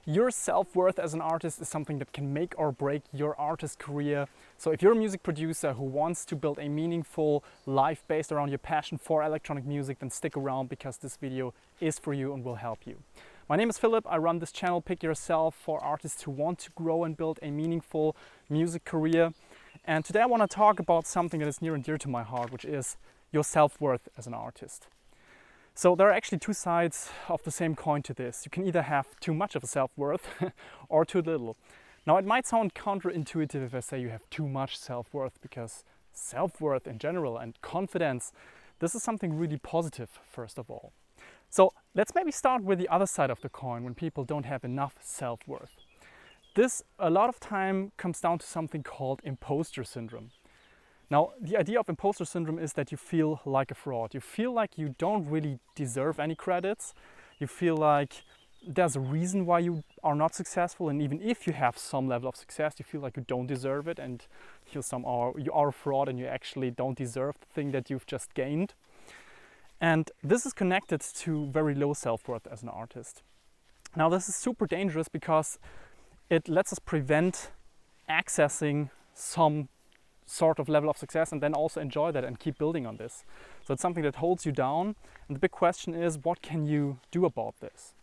Your self-worth as an artist is something that can make or break your artist career. So if you're a music producer who wants to build a meaningful life based around your passion for electronic music, then stick around because this video is for you and will help you. My name is Philip. I run this channel, Pick Yourself, for artists who want to grow and build a meaningful music career. And today I want to talk about something that is near and dear to my heart, which is your self-worth as an artist. So there are actually two sides of the same coin to this. You can either have too much of a self-worth or too little. Now it might sound counterintuitive if I say you have too much self-worth, because self-worth in general and confidence, this is something really positive first of all. So let's maybe start with the other side of the coin, when people don't have enough self-worth. This a lot of time comes down to something called imposter syndrome. Now, the idea of imposter syndrome is that you feel like a fraud. You feel like you don't really deserve any credits. You feel like there's a reason why you are not successful, and even if you have some level of success, you feel like you don't deserve it, and you are a fraud and you actually don't deserve the thing that you've just gained. And this is connected to very low self-worth as an artist. Now, this is super dangerous because it lets us prevent accessing some sort of level of success and then also enjoy that and keep building on this. So it's something that holds you down, and the big question is, what can you do about this?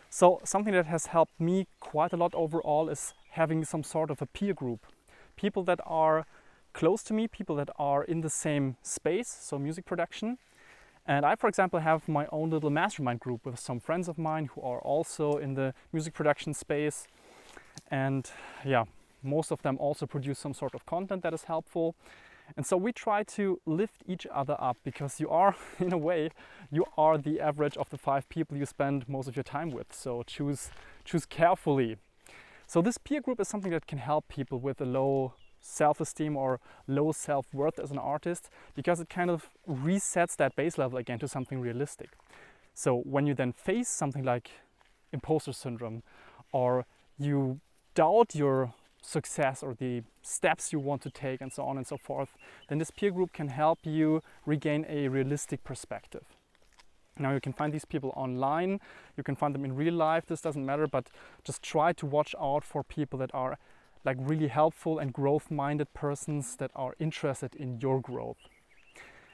So something that has helped me quite a lot overall is having some sort of a peer group. People that are close to me, people that are in the same space, so music production. And I, for example, have my own little mastermind group with some friends of mine who are also in the music production space. And yeah, most of them also produce some sort of content that is helpful. And so we try to lift each other up, because you are, in a way, you are the average of the 5 people you spend most of your time with. So choose carefully. So this peer group is something that can help people with a low self-esteem or low self-worth as an artist, because it kind of resets that base level again to something realistic. So when you then face something like imposter syndrome, or you doubt your success or the steps you want to take and so on and so forth, then this peer group can help you regain a realistic perspective. Now, you can find these people online, you can find them in real life, this doesn't matter, but just try to watch out for people that are like really helpful and growth-minded persons that are interested in your growth.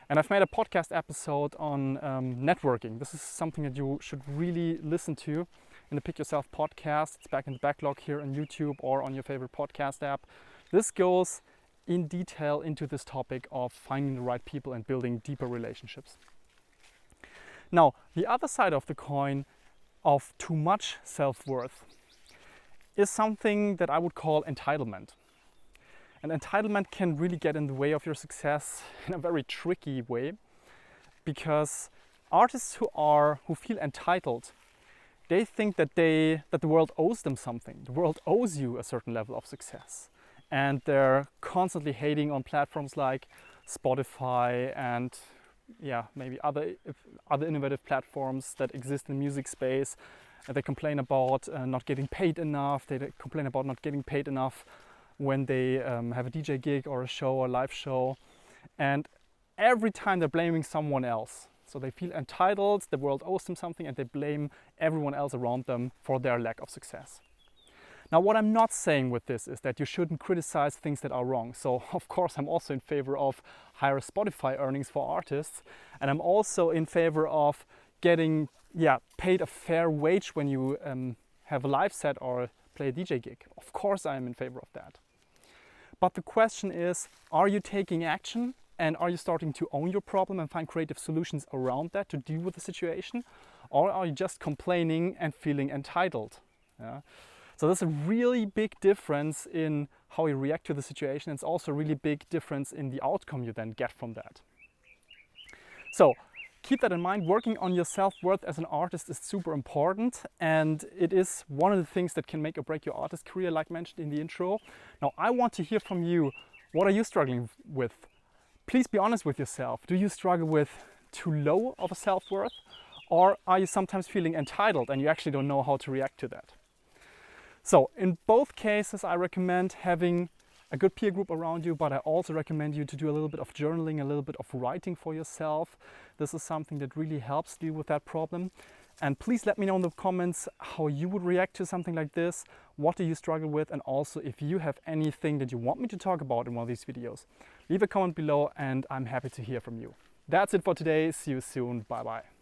And I've made a podcast episode on networking. This is something that you should really listen to in the Pick Yourself podcast. It's back in the backlog here on YouTube or on your favorite podcast app. This goes in detail into this topic of finding the right people and building deeper relationships. Now, the other side of the coin of too much self-worth is something that I would call entitlement. And entitlement can really get in the way of your success in a very tricky way, because artists who feel entitled, they think that the world owes them something. The world owes you a certain level of success. And they're constantly hating on platforms like Spotify and maybe other innovative platforms that exist in the music space. They complain about not getting paid enough. They complain about not getting paid enough when they have a DJ gig or a show or live show. And every time they're blaming someone else. So they feel entitled, the world owes them something, and they blame everyone else around them for their lack of success. Now, what I'm not saying with this is that you shouldn't criticize things that are wrong. So of course, I'm also in favor of higher Spotify earnings for artists. And I'm also in favor of getting paid a fair wage when you have a live set or play a DJ gig. Of course, I am in favor of that. But the question is, are you taking action? And are you starting to own your problem and find creative solutions around that to deal with the situation? Or are you just complaining and feeling entitled? Yeah? So there's a really big difference in how you react to the situation. It's also a really big difference in the outcome you then get from that. So keep that in mind. Working on your self-worth as an artist is super important, and it is one of the things that can make or break your artist career, like mentioned in the intro. Now, I want to hear from you. What are you struggling with? Please be honest with yourself. Do you struggle with too low of a self-worth, or are you sometimes feeling entitled and you actually don't know how to react to that? So in both cases, I recommend having a good peer group around you, but I also recommend you to do a little bit of journaling, a little bit of writing for yourself. This is something that really helps deal with that problem. And please let me know in the comments how you would react to something like this. What do you struggle with? And also if you have anything that you want me to talk about in one of these videos, leave a comment below and I'm happy to hear from you. That's it for today. See you soon. Bye bye.